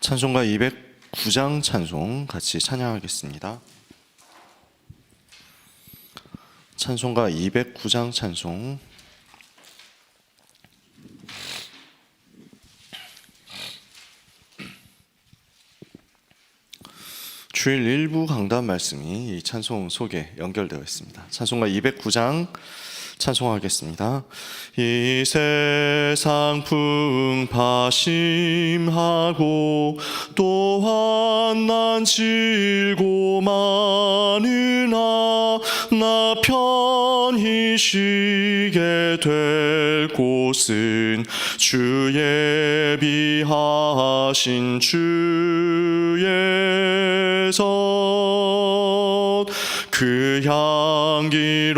찬송가 209장 찬송 같이 찬양하겠습니다. 찬송가 209장 찬송. 주일 일부 강단 말씀이 이 찬송 속에 연결되어 있습니다. 찬송가 209장 찬송하겠습니다. 이 세상 풍파심하고 또한 난 질고 많으나 나 편히 쉬게 될 곳은 주 예비하신 주의 선 그 향기로운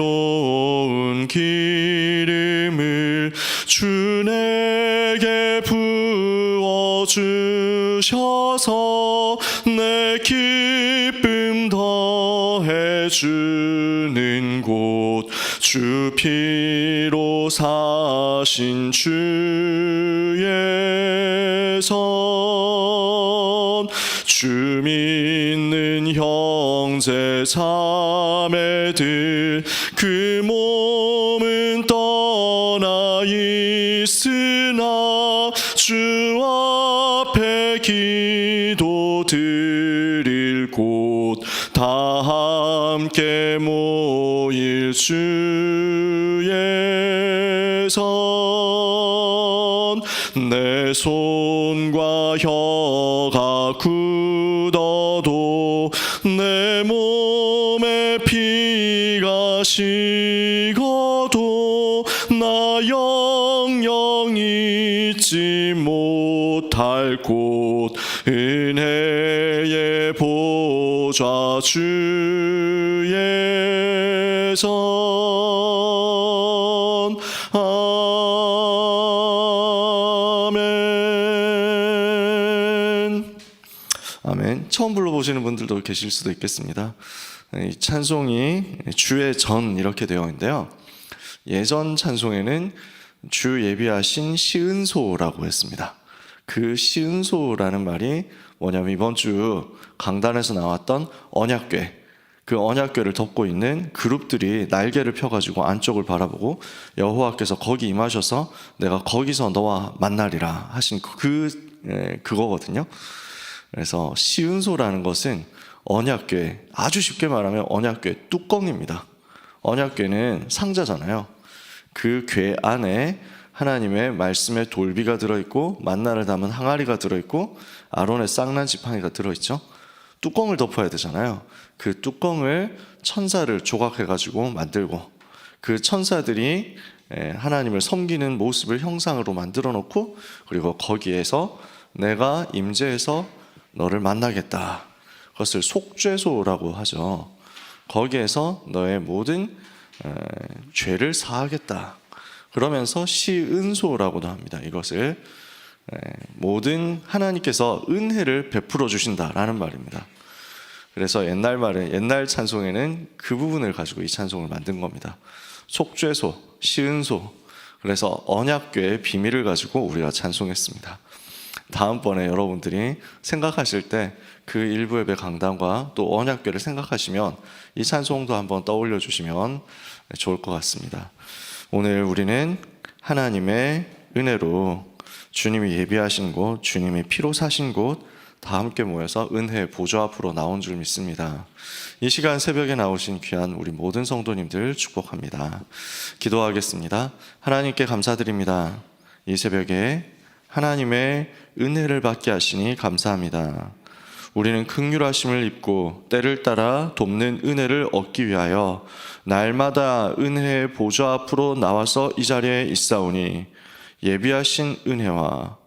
기름을 주 내게 부어주셔서 내 기쁨 더해주는 곳 주 피로 사신 주의 선 주 믿는 형제 자매들 그 몸은 떠나 있으나 주 앞에 기도 드릴 곳 다 함께 모일 주의 선 내 손과 혀가 굳어도 내 몸에 피가 식어도 나 영영 잊지 못할 곳 은혜의 보좌 주의 선. 아멘. 처음 불러보시는 분들도 계실 수도 있겠습니다. 이 찬송이 주의 전 이렇게 되어 있는데요, 예전 찬송에는 주 예비하신 시은소라고 했습니다. 그 시은소라는 말이 뭐냐면 이번 주 강단에서 나왔던 언약궤, 그 언약궤를 덮고 있는 그룹들이 날개를 펴가지고 안쪽을 바라보고 여호와께서 거기 임하셔서 내가 거기서 너와 만나리라 하신 그거거든요. 그래서 시은소라는 것은 언약궤, 아주 쉽게 말하면 언약궤 뚜껑입니다. 언약궤는 상자잖아요. 그 궤 안에 하나님의 말씀의 돌비가 들어있고 만나를 담은 항아리가 들어있고 아론의 쌍난 지팡이가 들어있죠. 뚜껑을 덮어야 되잖아요. 그 뚜껑을 천사를 조각해가지고 만들고 그 천사들이 하나님을 섬기는 모습을 형상으로 만들어 놓고 그리고 거기에서 내가 임재해서 너를 만나겠다, 그것을 속죄소라고 하죠. 거기에서 너의 모든 죄를 사하겠다 그러면서 시은소라고도 합니다. 이것을 모든 하나님께서 은혜를 베풀어 주신다라는 말입니다. 그래서 옛날 찬송에는 그 부분을 가지고 이 찬송을 만든 겁니다. 속죄소, 시은소. 그래서 언약궤의 비밀을 가지고 우리가 찬송했습니다. 다음번에 여러분들이 생각하실 때 그 일부 예배 강단과 또 언약궤를 생각하시면 이 찬송도 한번 떠올려 주시면 좋을 것 같습니다. 오늘 우리는 하나님의 은혜로 주님이 예비하신 곳, 주님이 피로 사신 곳 다 함께 모여서 은혜의 보좌 앞으로 나온 줄 믿습니다. 이 시간 새벽에 나오신 귀한 우리 모든 성도님들 축복합니다. 기도하겠습니다. 하나님께 감사드립니다. 이 새벽에 하나님의 은혜를 받게 하시니 감사합니다. 우리는 긍휼하심을 입고 때를 따라 돕는 은혜를 얻기 위하여 날마다 은혜의 보좌 앞으로 나와서 이 자리에 있사오니 예비하신 은혜와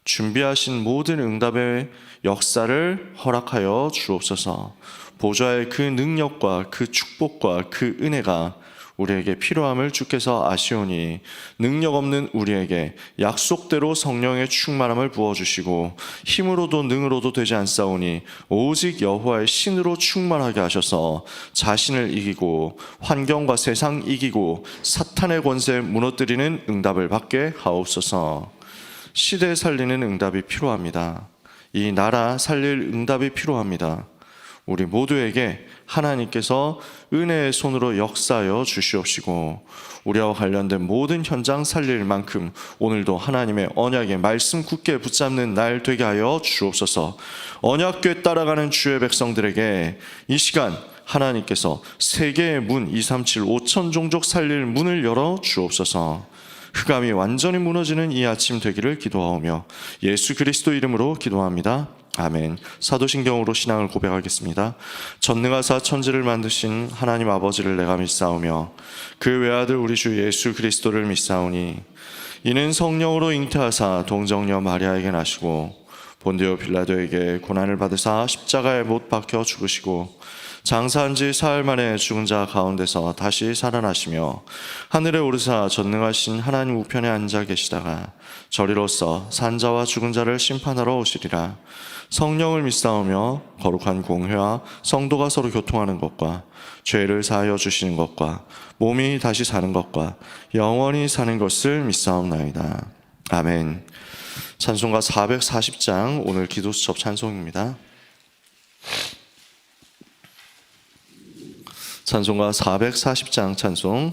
준비하신 모든 응답의 역사를 허락하여 주옵소서. 보좌의 그 능력과 그 축복과 그 은혜가 우리에게 필요함을 주께서 아시오니 능력 없는 우리에게 약속대로 성령의 충만함을 부어주시고 힘으로도 능으로도 되지 않사오니 오직 여호와의 신으로 충만하게 하셔서 자신을 이기고 환경과 세상 이기고 사탄의 권세 무너뜨리는 응답을 받게 하옵소서. 시대에 살리는 응답이 필요합니다. 이 나라 살릴 응답이 필요합니다. 우리 모두에게 하나님께서 은혜의 손으로 역사하여 주시옵시고 우리와 관련된 모든 현장 살릴 만큼 오늘도 하나님의 언약의 말씀 굳게 붙잡는 날 되게 하여 주옵소서. 언약궤 따라가는 주의 백성들에게 이 시간 하나님께서 세계의 문 237 5천 종족 살릴 문을 열어 주옵소서. 흑암이 완전히 무너지는 이 아침 되기를 기도하오며 예수 그리스도 이름으로 기도합니다. 아멘. 사도신경으로 신앙을 고백하겠습니다. 전능하사 천지를 만드신 하나님 아버지를 내가 믿사오며 그 외아들 우리 주 예수 그리스도를 믿사오니 이는 성령으로 잉태하사 동정녀 마리아에게 나시고 본디오 빌라도에게 고난을 받으사 십자가에 못 박혀 죽으시고 장사한 지 사흘 만에 죽은 자 가운데서 다시 살아나시며 하늘에 오르사 전능하신 하나님 우편에 앉아 계시다가 저리로서 산자와 죽은 자를 심판하러 오시리라. 성령을 믿사오며 거룩한 공회와 성도가 서로 교통하는 것과 죄를 사하여 주시는 것과 몸이 다시 사는 것과 영원히 사는 것을 믿사옵나이다. 아멘. 찬송가 440장 오늘 기도수첩 찬송입니다. 찬송가 440장 찬송.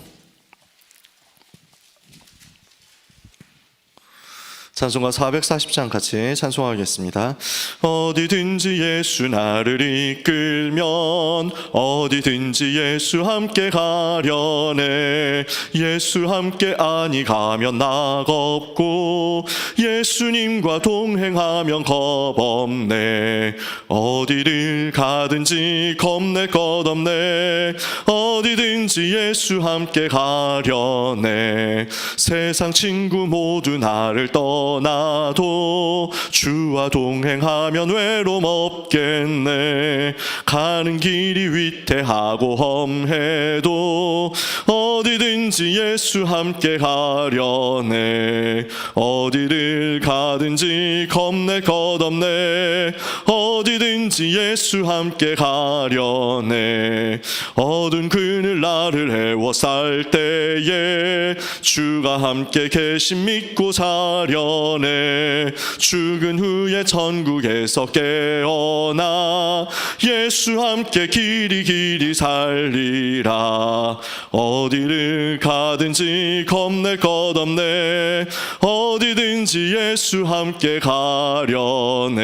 찬송가 440장 같이 찬송하겠습니다. 어디든지 예수 나를 이끌면 어디든지 예수 함께 가려네. 예수 함께 아니 가면 나 겁고 예수님과 동행하면 겁 없네. 어디를 가든지 겁낼 것 없네. 어디든지 예수 함께 가려네. 세상 친구 모두 나를 떠나도 주와 동행하면 외로움 없겠네. 가는 길이 위태하고 험해도 어디든지 예수 함께 가려네. 어디를 가든지 겁낼 것 없네. 어디든지 예수 함께 가려네. 어두운 그늘 나를 애워쌀 때에 주가 함께 계심 믿고 사려네. 죽은 후에 천국에서 깨어나 예수 함께 길이 살리라. 어디를 가든지 겁낼 것 없네. 어디든지 예수 함께 가려네.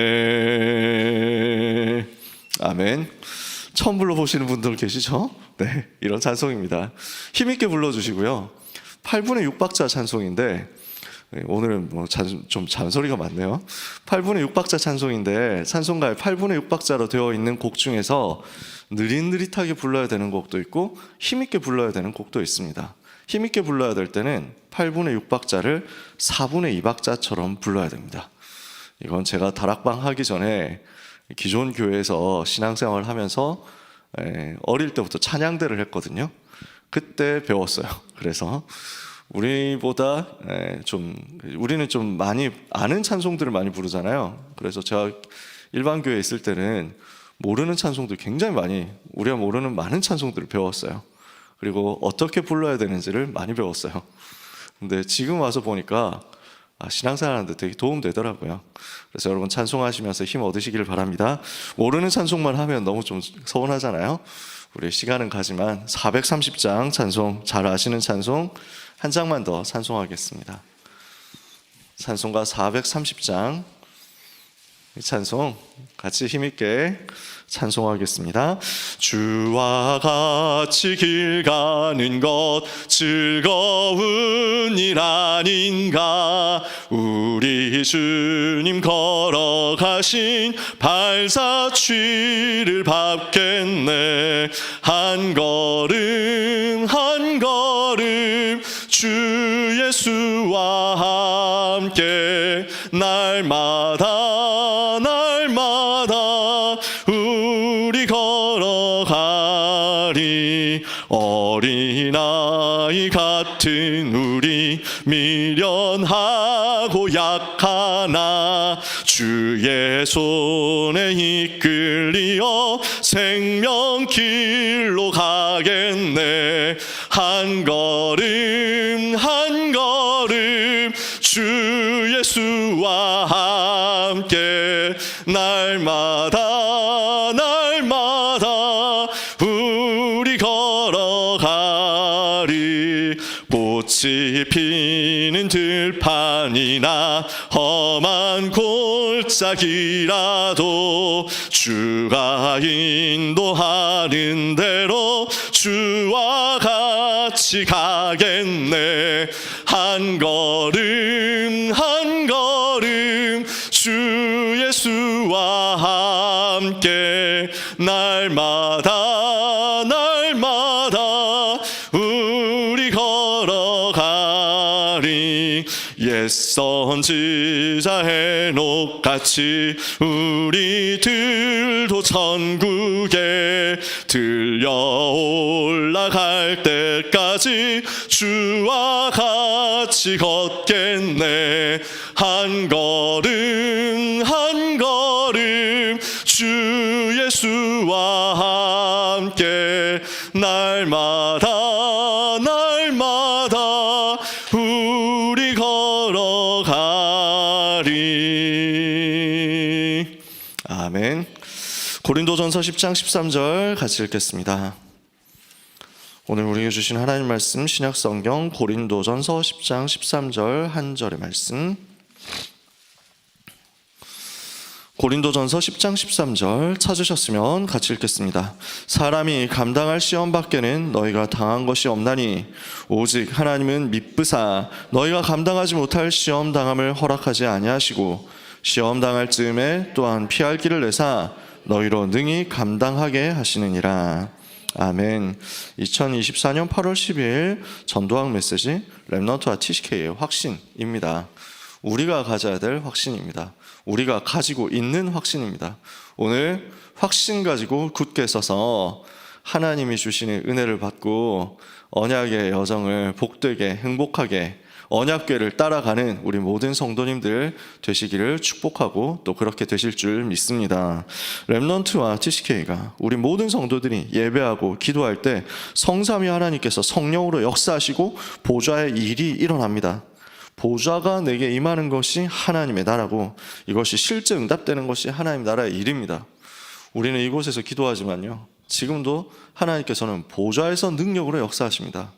아멘. 처음 불러보시는 분들 계시죠? 네, 이런 찬송입니다. 힘있게 불러주시고요. 8분의 6박자 찬송인데 오늘은 좀 잔소리가 많네요. 8분의 6박자 찬송인데 찬송가에 8분의 6박자로 되어 있는 곡 중에서 느릿느릿하게 불러야 되는 곡도 있고 힘있게 불러야 되는 곡도 있습니다. 힘있게 불러야 될 때는 8분의 6박자를 4분의 2박자처럼 불러야 됩니다. 이건 제가 다락방 하기 전에 기존 교회에서 신앙생활을 하면서 어릴 때부터 찬양대를 했거든요. 그때 배웠어요. 그래서 우리는 좀 많이 아는 찬송들을 많이 부르잖아요. 그래서 제가 일반 교회에 있을 때는 모르는 찬송들 굉장히 많이, 우리가 모르는 많은 찬송들을 배웠어요. 그리고 어떻게 불러야 되는지를 많이 배웠어요. 근데 지금 와서 보니까 신앙생활하는데 되게 도움되더라고요. 그래서 여러분 찬송하시면서 힘 얻으시기를 바랍니다. 모르는 찬송만 하면 너무 좀 서운하잖아요. 우리 시간은 가지만 430장 찬송, 잘 아시는 찬송 한 장만 더 찬송하겠습니다. 찬송가 430장 이 찬송 같이 힘있게 찬송하겠습니다. 주와 같이 길 가는 것 즐거운 일 아닌가. 우리 주님 걸어가신 발자취를 밟겠네. 한 걸음 한 걸음 주 예수와 함께 날마다 우리 걸어가리. 어린아이 같은 우리 미련하고 약하나 주의 손에 이끌리어 생명길로 가겠네. 한 걸음 한 걸음 주 예수와 함께 날마다 우리 걸어가리. 꽃이 피는 들판이나 험한 골짜기라도 주가 인도하는 대로 주와 같이 가겠네. 한 걸음 한 걸음 주 예수와 함께 날마다 우리 걸어가리. 옛 선지자 헤녹같이 우리들도 천국에 들려 올라갈 때까지 주와 같이 걷겠네. 한 걸음 한 걸음 주 예수와 함께 날마다 우리 걸어가리. 아멘. 고린도전서 10장 13절 같이 읽겠습니다. 오늘 우리에게 주신 하나님 말씀 신약성경 고린도전서 10장 13절 한 절의 말씀. 고린도전서 10장 13절 찾으셨으면 같이 읽겠습니다. 사람이 감당할 시험 밖에는 너희가 당한 것이 없나니 오직 하나님은 미쁘사 너희가 감당하지 못할 시험 당함을 허락하지 아니하시고 시험 당할 즈음에 또한 피할 길을 내사 너희로 능히 감당하게 하시느니라. 아멘. 2024년 8월 12일 전도학 메시지 렘넌트와 TCK의 확신입니다. 우리가 가져야 될 확신입니다. 우리가 가지고 있는 확신입니다. 오늘 확신 가지고 굳게 서서 하나님이 주시는 은혜를 받고 언약의 여정을 복되게 행복하게 언약궤를 따라가는 우리 모든 성도님들 되시기를 축복하고 또 그렇게 되실 줄 믿습니다. 렘넌트와 TCK가 우리 모든 성도들이 예배하고 기도할 때 성삼위 하나님께서 성령으로 역사하시고 보좌의 일이 일어납니다. 보좌가 내게 임하는 것이 하나님의 나라고 이것이 실제 응답되는 것이 하나님 나라의 일입니다. 우리는 이곳에서 기도하지만요, 지금도 하나님께서는 보좌에서 능력으로 역사하십니다.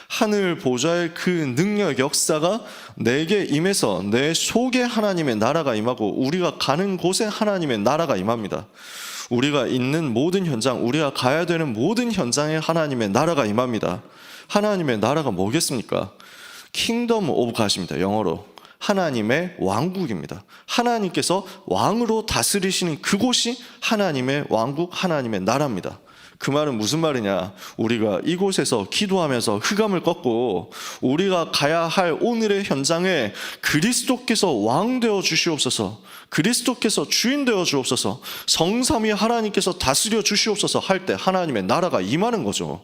하늘 보좌의 그 능력 역사가 내게 임해서 내 속에 하나님의 나라가 임하고 우리가 가는 곳에 하나님의 나라가 임합니다. 우리가 있는 모든 현장, 우리가 가야 되는 모든 현장에 하나님의 나라가 임합니다. 하나님의 나라가 뭐겠습니까? 킹덤 오브 갓입니다. 영어로 하나님의 왕국입니다. 하나님께서 왕으로 다스리시는 그곳이 하나님의 왕국, 하나님의 나라입니다. 그 말은 무슨 말이냐? 우리가 이곳에서 기도하면서 흑암을 꺾고 우리가 가야 할 오늘의 현장에 그리스도께서 왕 되어 주시옵소서, 그리스도께서 주인 되어 주옵소서, 성삼위 하나님께서 다스려 주시옵소서 할 때 하나님의 나라가 임하는 거죠.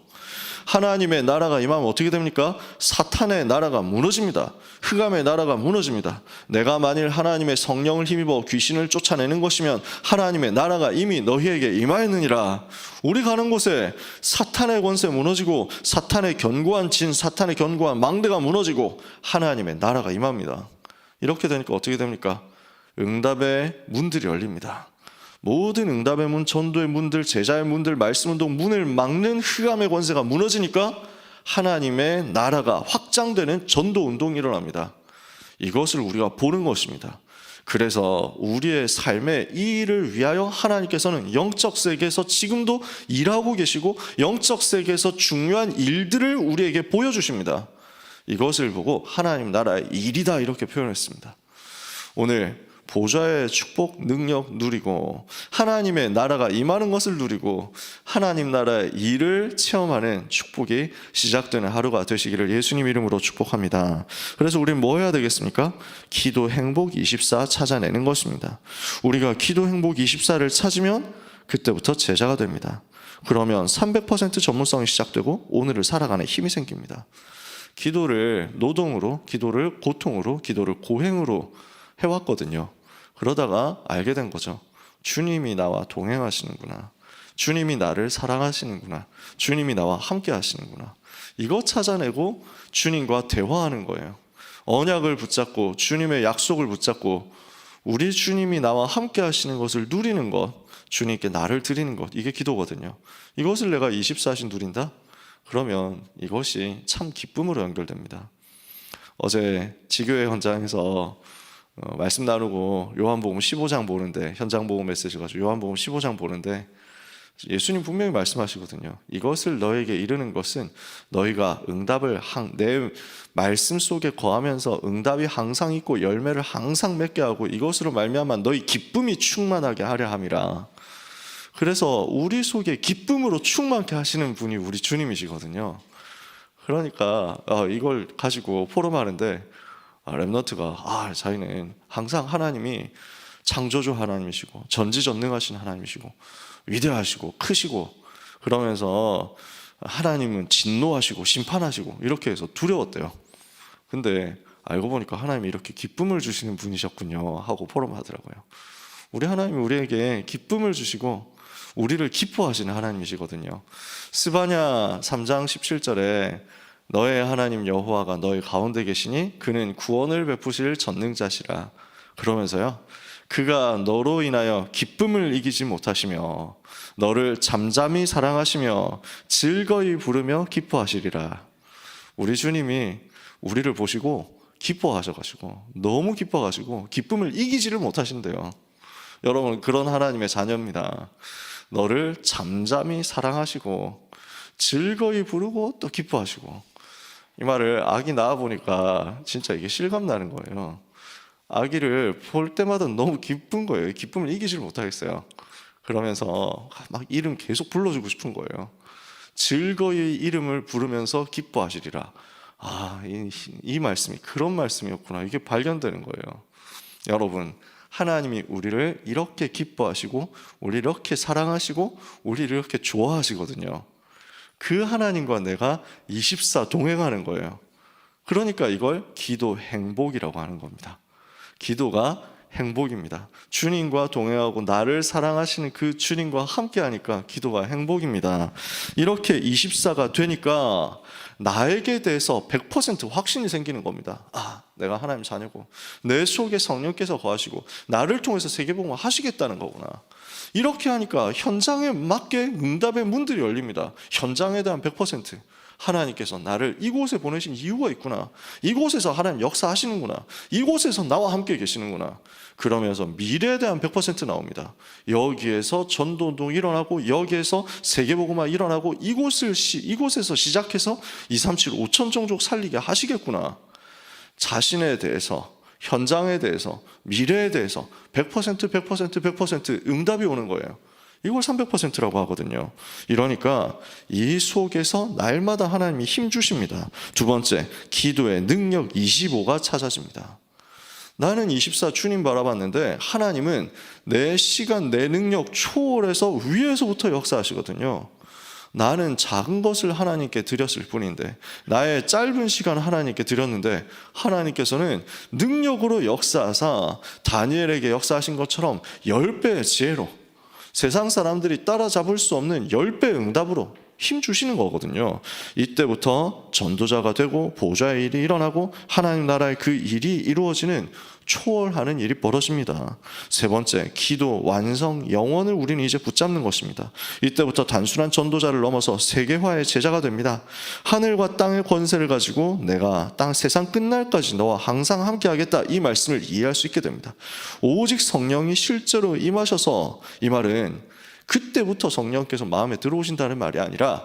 하나님의 나라가 임하면 어떻게 됩니까? 사탄의 나라가 무너집니다. 흑암의 나라가 무너집니다. 내가 만일 하나님의 성령을 힘입어 귀신을 쫓아내는 것이면 하나님의 나라가 이미 너희에게 임하였느니라. 우리 가는 곳에 사탄의 권세 무너지고 사탄의 견고한 진, 사탄의 견고한 망대가 무너지고 하나님의 나라가 임합니다. 이렇게 되니까 어떻게 됩니까? 응답의 문들이 열립니다. 모든 응답의 문, 전도의 문들, 제자의 문들, 말씀 운동 문을 막는 흑암의 권세가 무너지니까 하나님의 나라가 확장되는 전도 운동이 일어납니다. 이것을 우리가 보는 것입니다. 그래서 우리의 삶의 이 일을 위하여 하나님께서는 영적 세계에서 지금도 일하고 계시고 영적 세계에서 중요한 일들을 우리에게 보여주십니다. 이것을 보고 하나님 나라의 일이다 이렇게 표현했습니다. 오늘 보좌의 축복, 능력 누리고 하나님의 나라가 임하는 것을 누리고 하나님 나라의 일을 체험하는 축복이 시작되는 하루가 되시기를 예수님 이름으로 축복합니다. 그래서 우리는 뭐 해야 되겠습니까? 기도 행복 24 찾아내는 것입니다. 우리가 기도 행복 24를 찾으면 그때부터 제자가 됩니다. 그러면 300% 전문성이 시작되고 오늘을 살아가는 힘이 생깁니다. 기도를 노동으로, 기도를 고통으로, 기도를 고행으로 해왔거든요. 그러다가 알게 된 거죠. 주님이 나와 동행하시는구나. 주님이 나를 사랑하시는구나. 주님이 나와 함께 하시는구나. 이거 찾아내고 주님과 대화하는 거예요. 언약을 붙잡고 주님의 약속을 붙잡고 우리 주님이 나와 함께 하시는 것을 누리는 것, 주님께 나를 드리는 것, 이게 기도거든요. 이것을 내가 24시 누린다? 그러면 이것이 참 기쁨으로 연결됩니다. 어제 지교회 현장에서 말씀 나누고 요한복음 15장 보는데, 현장 복음 메시지 가지고 요한복음 15장 보는데 예수님 분명히 말씀하시거든요. 이것을 너에게 이르는 것은 너희가 응답을 내 말씀 속에 거하면서 응답이 항상 있고 열매를 항상 맺게 하고 이것으로 말미암아 너희 기쁨이 충만하게 하려 함이라. 그래서 우리 속에 기쁨으로 충만케 하시는 분이 우리 주님이시거든요. 그러니까 이걸 가지고 포럼하는데 렘넌트가 자기는 항상 하나님이 창조주 하나님이시고 전지전능하신 하나님이시고 위대하시고 크시고 그러면서 하나님은 진노하시고 심판하시고 이렇게 해서 두려웠대요. 근데 알고 보니까 하나님이 이렇게 기쁨을 주시는 분이셨군요 하고 포럼하더라고요. 우리 하나님이 우리에게 기쁨을 주시고 우리를 기뻐하시는 하나님이시거든요. 스바냐 3장 17절에 너의 하나님 여호와가 너희 가운데 계시니 그는 구원을 베푸실 전능자시라. 그러면서요, 그가 너로 인하여 기쁨을 이기지 못하시며 너를 잠잠히 사랑하시며 즐거이 부르며 기뻐하시리라. 우리 주님이 우리를 보시고 기뻐하셔가지고 너무 기뻐가지고 기쁨을 이기지를 못하신대요. 여러분, 그런 하나님의 자녀입니다. 너를 잠잠히 사랑하시고 즐거이 부르고 또 기뻐하시고. 이 말을 아기 낳아보니까 진짜 이게 실감나는 거예요. 아기를 볼 때마다 너무 기쁜 거예요. 기쁨을 이기지를 못하겠어요. 그러면서 막 이름 계속 불러주고 싶은 거예요. 즐거이 이름을 부르면서 기뻐하시리라. 이 말씀이 그런 말씀이었구나. 이게 발견되는 거예요. 여러분, 하나님이 우리를 이렇게 기뻐하시고 우리를 이렇게 사랑하시고 우리를 이렇게 좋아하시거든요. 그 하나님과 내가 24 동행하는 거예요. 그러니까 이걸 기도 행복이라고 하는 겁니다. 기도가 행복입니다. 주님과 동행하고 나를 사랑하시는 그 주님과 함께 하니까 기도가 행복입니다. 이렇게 24가 되니까 나에게 대해서 100% 확신이 생기는 겁니다. 내가 하나님 자녀고 내 속에 성령께서 거하시고 나를 통해서 세계복음을 하시겠다는 거구나. 이렇게 하니까 현장에 맞게 응답의 문들이 열립니다. 현장에 대한 100%. 하나님께서 나를 이곳에 보내신 이유가 있구나. 이곳에서 하나님 역사하시는구나. 이곳에서 나와 함께 계시는구나. 그러면서 미래에 대한 100% 나옵니다. 여기에서 전도운동 일어나고 여기에서 세계복음화 일어나고 이곳에서 시작해서 237 5천 종족 살리게 하시겠구나. 자신에 대해서, 현장에 대해서, 미래에 대해서 100% 응답이 오는 거예요. 이걸 300%라고 하거든요. 이러니까 이 속에서 날마다 하나님이 힘 주십니다. 두 번째, 기도의 능력 25가 찾아집니다. 나는 24 주님 바라봤는데 하나님은 내 시간, 내 능력 초월해서 위에서부터 역사하시거든요. 나는 작은 것을 하나님께 드렸을 뿐인데, 나의 짧은 시간 하나님께 드렸는데 하나님께서는 능력으로 역사하사 다니엘에게 역사하신 것처럼 10배의 지혜로, 세상 사람들이 따라잡을 수 없는 10배 응답으로 힘 주시는 거거든요. 이때부터 전도자가 되고 보좌의 일이 일어나고 하나님 나라의 그 일이 이루어지는 초월하는 일이 벌어집니다. 세 번째, 기도, 완성, 영원을 우리는 이제 붙잡는 것입니다. 이때부터 단순한 전도자를 넘어서 세계화의 제자가 됩니다. 하늘과 땅의 권세를 가지고 내가 세상 끝날까지 너와 항상 함께 하겠다, 이 말씀을 이해할 수 있게 됩니다. 오직 성령이 실제로 임하셔서, 이 말은 그때부터 성령께서 마음에 들어오신다는 말이 아니라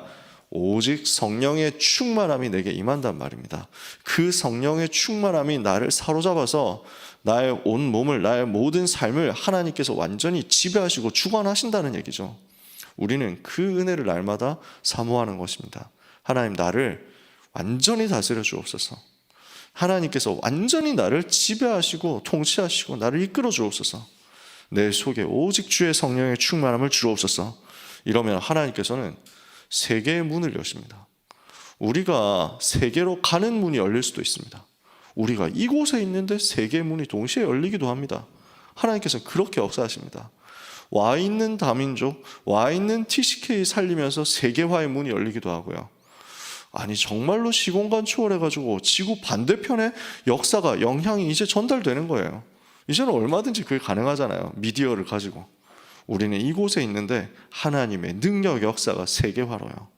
오직 성령의 충만함이 내게 임한단 말입니다. 그 성령의 충만함이 나를 사로잡아서 나의 온 몸을, 나의 모든 삶을 하나님께서 완전히 지배하시고 주관하신다는 얘기죠. 우리는 그 은혜를 날마다 사모하는 것입니다. 하나님, 나를 완전히 다스려 주옵소서. 하나님께서 완전히 나를 지배하시고 통치하시고 나를 이끌어 주옵소서. 내 속에 오직 주의 성령의 충만함을 주옵소서. 이러면 하나님께서는 세계의 문을 여십니다. 우리가 세계로 가는 문이 열릴 수도 있습니다. 우리가 이곳에 있는데 세계의 문이 동시에 열리기도 합니다. 하나님께서 그렇게 역사하십니다. 와 있는 다민족, 와 있는 TCK 살리면서 세계화의 문이 열리기도 하고요. 아니 정말로 시공간 초월해가지고 지구 반대편에 역사가 영향이 이제 전달되는 거예요. 이제는 얼마든지 그게 가능하잖아요. 미디어를 가지고. 우리는 이곳에 있는데 하나님의 능력 역사가 세계화로요.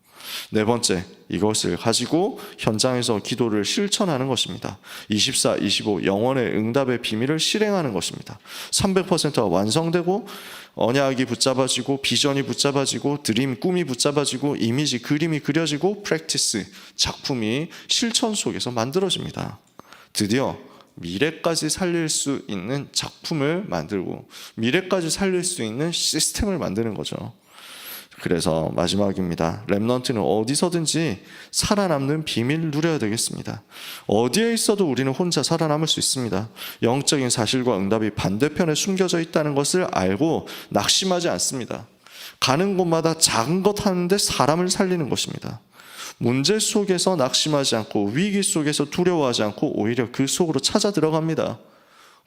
네 번째, 이것을 가지고 현장에서 기도를 실천하는 것입니다. 24, 25 영원의 응답의 비밀을 실행하는 것입니다. 300%가 완성되고 언약이 붙잡아지고 비전이 붙잡아지고 드림, 꿈이 붙잡아지고 이미지, 그림이 그려지고 프랙티스, 작품이 실천 속에서 만들어집니다. 드디어 미래까지 살릴 수 있는 작품을 만들고 미래까지 살릴 수 있는 시스템을 만드는 거죠. 그래서 마지막입니다. 렘넌트는 어디서든지 살아남는 비밀을 누려야 되겠습니다. 어디에 있어도 우리는 혼자 살아남을 수 있습니다. 영적인 사실과 응답이 반대편에 숨겨져 있다는 것을 알고 낙심하지 않습니다. 가는 곳마다 작은 것 하는데 사람을 살리는 것입니다. 문제 속에서 낙심하지 않고 위기 속에서 두려워하지 않고 오히려 그 속으로 찾아 들어갑니다.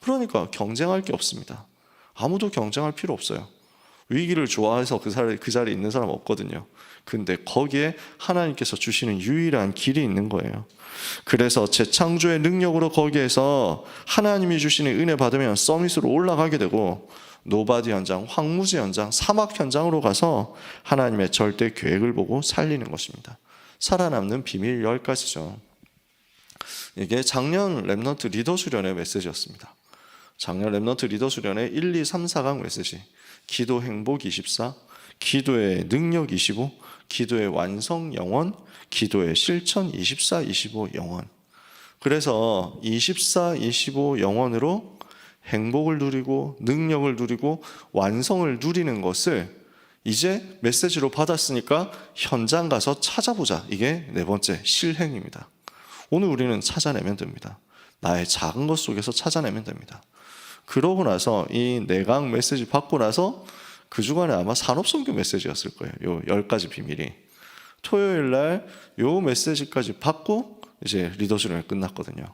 그러니까 경쟁할 게 없습니다. 아무도 경쟁할 필요 없어요. 위기를 좋아해서 그 자리에 있는 사람 없거든요. 근데 거기에 하나님께서 주시는 유일한 길이 있는 거예요. 그래서 재창조의 능력으로 거기에서 하나님이 주시는 은혜 받으면 서밋으로 올라가게 되고 노바디 현장, 황무지 현장, 사막 현장으로 가서 하나님의 절대 계획을 보고 살리는 것입니다. 살아남는 비밀 10가지죠. 이게 작년 렘넌트 리더 수련의 메시지였습니다. 작년 렘넌트 리더 수련의 1, 2, 3, 4강 메시지. 기도 행복 24, 기도의 능력 25, 기도의 완성 영원, 기도의 실천 24, 25 영원. 그래서 24, 25 영원으로 행복을 누리고 능력을 누리고 완성을 누리는 것을 이제 메시지로 받았으니까 현장 가서 찾아보자. 이게 네 번째 실행입니다. 오늘 우리는 찾아내면 됩니다. 나의 작은 것 속에서 찾아내면 됩니다. 그러고 나서 이 내강 메시지 받고 나서 그 주간에 아마 산업선교 메시지였을 거예요. 요 10가지 비밀이. 토요일 날 요 메시지까지 받고 이제 리더 수련이 끝났거든요.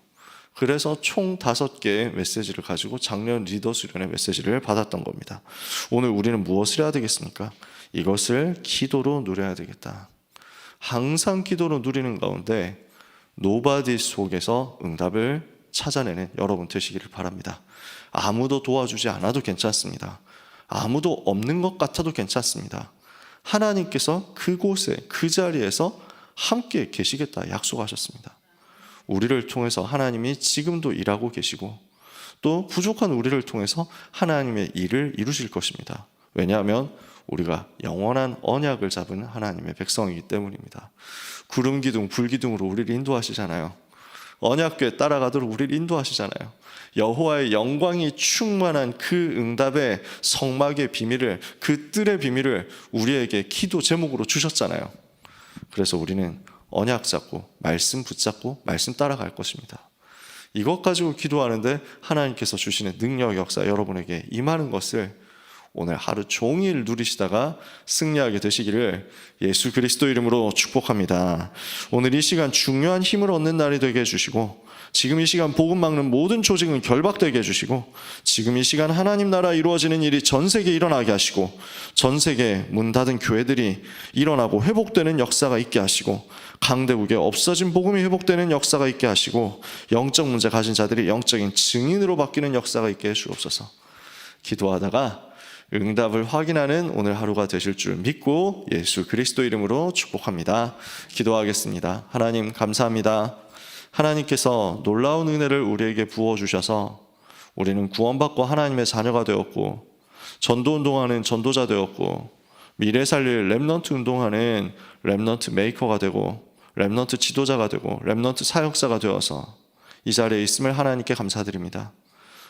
그래서 총 5개의 메시지를 가지고 작년 리더 수련의 메시지를 받았던 겁니다. 오늘 우리는 무엇을 해야 되겠습니까? 이것을 기도로 누려야 되겠다. 항상 기도로 누리는 가운데 노바디 속에서 응답을 찾아내는 여러분 되시기를 바랍니다. 아무도 도와주지 않아도 괜찮습니다. 아무도 없는 것 같아도 괜찮습니다. 하나님께서 그곳에 그 자리에서 함께 계시겠다 약속하셨습니다. 우리를 통해서 하나님이 지금도 일하고 계시고 또 부족한 우리를 통해서 하나님의 일을 이루실 것입니다. 왜냐하면 우리가 영원한 언약을 잡은 하나님의 백성이기 때문입니다. 구름 기둥, 불 기둥으로 우리를 인도하시잖아요. 언약궤 따라가도록 우리를 인도하시잖아요. 여호와의 영광이 충만한 그 응답의 성막의 비밀을, 그 뜰의 비밀을 우리에게 기도 제목으로 주셨잖아요. 그래서 우리는 언약 잡고 말씀 붙잡고 말씀 따라갈 것입니다. 이것 가지고 기도하는데 하나님께서 주시는 능력 역사 여러분에게 임하는 것을 오늘 하루 종일 누리시다가 승리하게 되시기를 예수 그리스도 이름으로 축복합니다. 오늘 이 시간 중요한 힘을 얻는 날이 되게 해주시고 지금 이 시간 복음 막는 모든 조직은 결박되게 해주시고 지금 이 시간 하나님 나라 이루어지는 일이 전 세계에 일어나게 하시고 전 세계 문 닫은 교회들이 일어나고 회복되는 역사가 있게 하시고 강대국에 없어진 복음이 회복되는 역사가 있게 하시고 영적 문제 가진 자들이 영적인 증인으로 바뀌는 역사가 있게 해주옵소서. 기도하다가 응답을 확인하는 오늘 하루가 되실 줄 믿고 예수 그리스도 이름으로 축복합니다. 기도하겠습니다. 하나님 감사합니다. 하나님께서 놀라운 은혜를 우리에게 부어주셔서 우리는 구원받고 하나님의 자녀가 되었고 전도 운동하는 전도자 되었고 미래 살릴 렘넌트 운동하는 렘넌트 메이커가 되고 렘넌트 지도자가 되고 렘넌트 사역자가 되어서 이 자리에 있음을 하나님께 감사드립니다.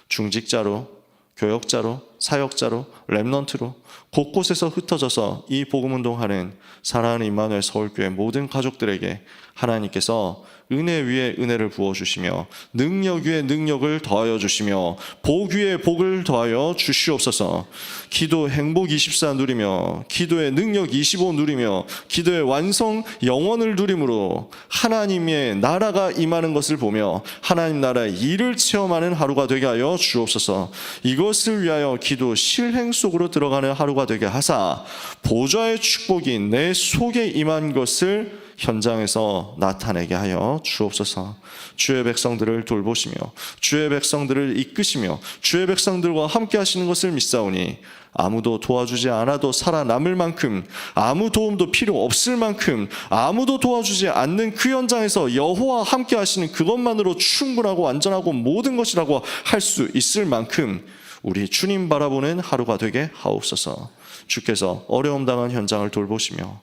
중직자로 교역자로, 사역자로, 렘넌트로 곳곳에서 흩어져서 이 복음운동하는 사랑하는 임마누엘 서울교회 모든 가족들에게 하나님께서 은혜 위에 은혜를 부어주시며 능력 위에 능력을 더하여 주시며 복 위에 복을 더하여 주시옵소서. 기도 행복 24 누리며 기도의 능력 25 누리며 기도의 완성 영원을 누림으로 하나님의 나라가 임하는 것을 보며 하나님 나라의 일을 체험하는 하루가 되게 하여 주옵소서. 이것을 위하여 기도 실행 속으로 들어가는 하루가 되게 하사 보좌의 축복이 내 속에 임한 것을 현장에서 나타내게 하여 주옵소서. 주의 백성들을 돌보시며 주의 백성들을 이끄시며 주의 백성들과 함께 하시는 것을 믿사오니 아무도 도와주지 않아도 살아남을 만큼, 아무 도움도 필요 없을 만큼, 아무도 도와주지 않는 그 현장에서 여호와와 함께 하시는 그것만으로 충분하고 완전하고 모든 것이라고 할 수 있을 만큼 우리 주님 바라보는 하루가 되게 하옵소서. 주께서 어려움 당한 현장을 돌보시며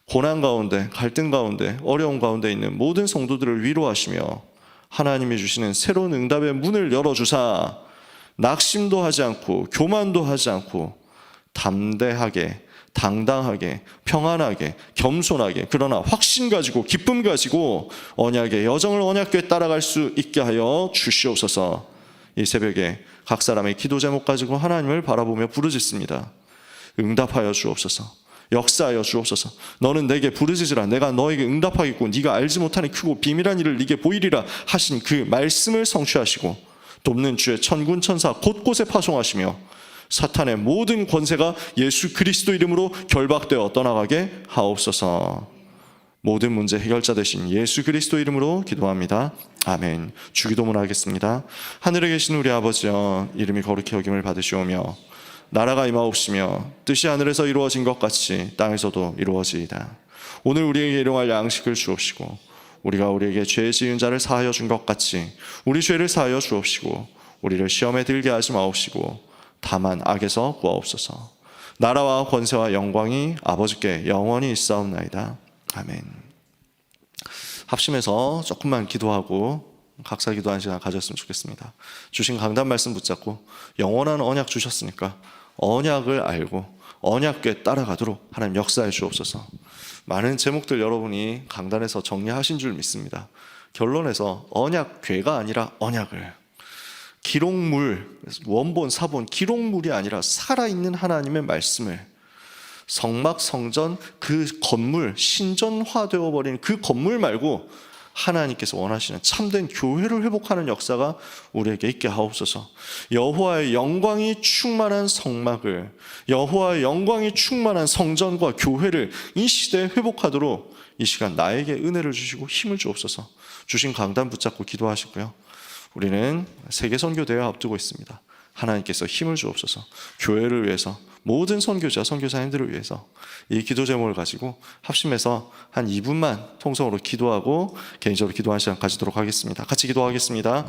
고난 가운데, 갈등 가운데, 어려움 가운데 있는 모든 성도들을 위로하시며 하나님이 주시는 새로운 응답의 문을 열어주사 낙심도 하지 않고 교만도 하지 않고 담대하게, 당당하게, 평안하게, 겸손하게, 그러나 확신 가지고 기쁨 가지고 언약의 여정을 언약궤에 따라갈 수 있게 하여 주시옵소서. 이 새벽에 각 사람의 기도 제목 가지고 하나님을 바라보며 부르짖습니다. 응답하여 주옵소서. 역사하여 주옵소서. 너는 내게 부르짖으라. 내가 너에게 응답하겠고 네가 알지 못하는 크고 비밀한 일을 네게 보이리라 하신 그 말씀을 성취하시고 돕는 주의 천군 천사 곳곳에 파송하시며 사탄의 모든 권세가 예수 그리스도 이름으로 결박되어 떠나가게 하옵소서. 모든 문제 해결자 되신 예수 그리스도 이름으로 기도합니다. 아멘. 주기도문 하겠습니다. 하늘에 계신 우리 아버지여, 이름이 거룩히 여김을 받으시오며 나라가 임하옵시며 뜻이 하늘에서 이루어진 것 같이 땅에서도 이루어지이다. 오늘 우리에게 일용할 양식을 주옵시고 우리가 우리에게 죄 지은 자를 사하여 준 것 같이 우리 죄를 사하여 주옵시고 우리를 시험에 들게 하지 마옵시고 다만 악에서 구하옵소서. 나라와 권세와 영광이 아버지께 영원히 있사옵나이다. 아멘. 합심해서 조금만 기도하고 각사 기도하는 시간 가졌으면 좋겠습니다. 주신 강단 말씀 붙잡고 영원한 언약 주셨으니까 언약을 알고 언약궤에 따라가도록 하나님 역사해 주옵소서. 많은 제목들 여러분이 강단에서 정리하신 줄 믿습니다. 결론에서 언약궤가 아니라 언약을, 기록물, 원본, 사본, 기록물이 아니라 살아있는 하나님의 말씀을, 성막, 성전, 그 건물, 신전화되어 버린 그 건물 말고 하나님께서 원하시는 참된 교회를 회복하는 역사가 우리에게 있게 하옵소서. 여호와의 영광이 충만한 성막을, 여호와의 영광이 충만한 성전과 교회를 이 시대에 회복하도록 이 시간 나에게 은혜를 주시고 힘을 주옵소서. 주신 강단 붙잡고 기도하시고요. 우리는 세계 선교대회 앞두고 있습니다. 하나님께서 힘을 주옵소서. 교회를 위해서, 모든 선교자, 선교사님들을 위해서 이 기도 제목을 가지고 합심해서 한 2분만 통성으로 기도하고 개인적으로 기도하는 시간 가지도록 하겠습니다. 같이 기도하겠습니다.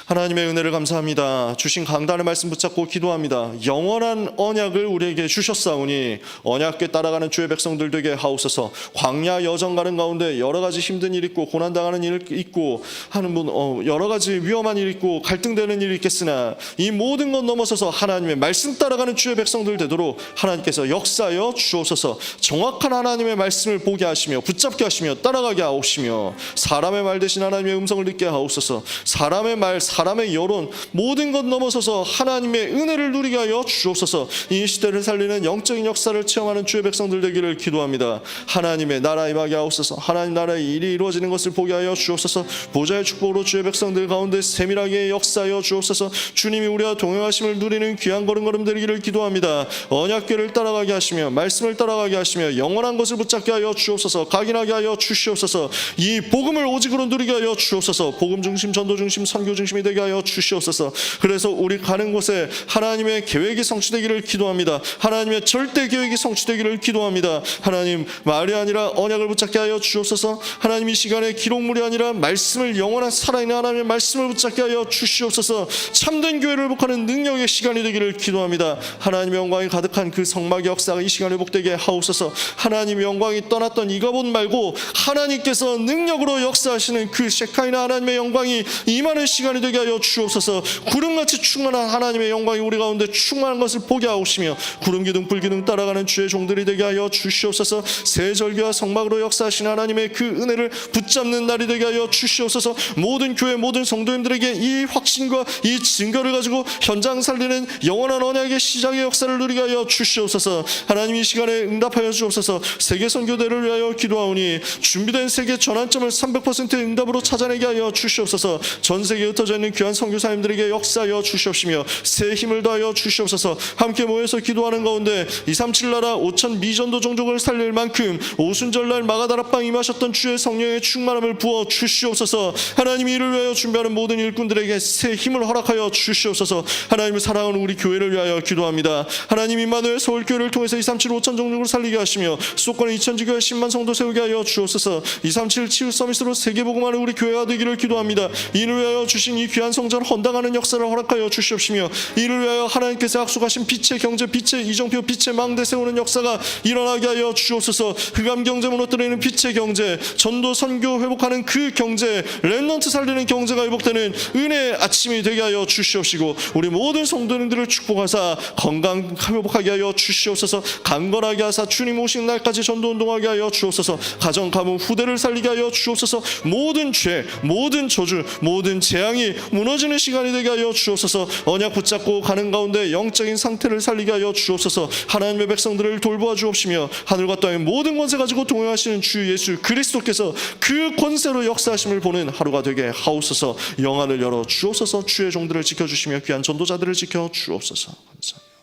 하나님의 은혜를 감사합니다. 주신 강단의 말씀 붙잡고 기도합니다. 영원한 언약을 우리에게 주셨사오니 언약궤 따라가는 주의 백성들 되게 하옵소서. 광야 여정 가는 가운데 여러 가지 힘든 일 있고 고난당하는 일 있고 하는 분 여러 가지 위험한 일 있고 갈등되는 일이 있겠으나 이 모든 것 넘어서서 하나님의 말씀 따라가는 주의 백성들 되도록 하나님께서 역사하여 주옵소서. 정확한 하나님의 말씀을 보게 하시며 붙잡게 하시며 따라가게 하옵시며 사람의 말 대신 하나님의 음성을 듣게 하옵소서. 사람의 말, 사람의 여론 모든 것 넘어서서 하나님의 은혜를 누리게 하여 주옵소서. 이 시대를 살리는 영적인 역사를 체험하는 주의 백성들 되기를 기도합니다. 하나님의 나라 임하게 하옵소서. 하나님 나라의 일이 이루어지는 것을 보게 하여 주옵소서. 보좌의 축복으로 주의 백성들 가운데 세밀하게 역사하여 주옵소서. 주님이 우리와 동행하심을 누리는 귀한 걸음걸음 되기를 기도합니다. 언약궤를 따라가게 하시며 말씀을 따라가게 하시며 영원한 것을 붙잡게 하여 주옵소서. 각인하게 하여 주시옵소서. 이 복음을 오직으로 누리게 하여 주옵소서. 복음 중심, 전도 중심, 선교 중심이 되게 하여 주시옵소서. 그래서 우리 가는 곳에 하나님의 계획이 성취되기를 기도합니다. 하나님의 절대 계획이 성취되기를 기도합니다. 하나님 말이 아니라 언약을 붙잡게 하여 주옵소서. 하나님 이 시간에 기록물이 아니라 말씀을, 영원한 살아있는 하나님의 말씀을 붙잡게 하여 주시옵소서. 참된 교회를 회복하는 능력의 시간이 되기를 기도합니다. 하나님의 영광이 가득한 그 성막의 역사가 이 시간에 회복되게 하옵소서. 하나님의 영광이 떠났던 이가봇 말고 하나님께서 능력으로 역사하시는 그 셰카이나 하나님의 영광이 임하는 시간이 되게 하여 주옵소서. 구름같이 충만한 하나님의 영광이 우리 가운데 충만한 것을 보게 하옵시며 구름기둥 불기둥 따라가는 주의 종들이 되게 하여 주시옵소서. 새 절기와 성막으로 역사하시는 하나님의 그 은혜를 붙잡는 날이 되게 하여 주시옵소서. 모든 교회 모든 성도님들에게 이 확신과 이 증거를 가지고 현장 현장 살리는 영원한 언약의 시작의 역사를 누리게 하여 주시옵소서. 하나님 이 시간에 응답하여 주옵소서. 세계 선교대를 위하여 기도하오니 준비된 세계 전환점을 300% 응답으로 찾아내게 하여 주시옵소서. 전 세계에 흩어져 있는 귀한 선교사님들에게 역사하여 주시옵시며 새 힘을 더하여 주시옵소서. 함께 모여서 기도하는 가운데 237 나라 5천 미전도 종족을 살릴 만큼 오순절날 마가다락방 임하셨던 주의 성령의 충만함을 부어 주시옵소서. 하나님 이를 위하여 준비하는 모든 일꾼들에게 새 힘을 허락하여 주시옵소서. 하나님을 사랑하는 우리 교회를 위하여 기도합니다. 하나님 임마누엘 서울교회를 통해서 237 5천 종족을 살리게 하시며 수도권의 2000지교회 10만 성도 세우게 하여 주옵소서. 237 치유 서밋으로 세계복음하는 우리 교회가 되기를 기도합니다. 이를 위하여 주신 이 귀한 성전 헌당하는 역사를 허락하여 주시옵시며 이를 위하여 하나님께서 약속하신 빛의 경제, 빛의 이정표, 빛의 망대 세우는 역사가 일어나게 하여 주옵소서. 흑암 경제 무너뜨리는 빛의 경제, 전도 선교 회복하는 그 경제, 렘넌트 살리는 경제가 회복되는 은혜의 아침이 되게 하여 주시옵시고 우리 모든 성도님들을 축복하사 건강 회복하게 하여 주시옵소서. 강건하게 하사 주님 오신 날까지 전도 운동하게 하여 주옵소서. 가정 가문 후대를 살리게 하여 주옵소서. 모든 죄, 모든 저주, 모든 재앙이 무너지는 시간이 되게 하여 주옵소서. 언약 붙잡고 가는 가운데 영적인 상태를 살리게 하여 주옵소서. 하나님의 백성들을 돌보아 주옵시며 하늘과 땅의 모든 권세 가지고 동행하시는 주 예수 그리스도께서 그 권세로 역사하심을 보는 하루가 되게 하옵소서. 영안을 열어 주옵소서. 주의 종들을 지켜주시며 귀한 전도자들을 지켜 주옵소서. 감사합니다.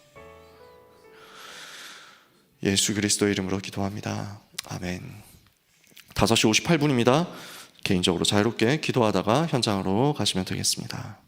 예수 그리스도의 이름으로 기도합니다. 아멘. 5시 58분입니다. 개인적으로 자유롭게 기도하다가 현장으로 가시면 되겠습니다.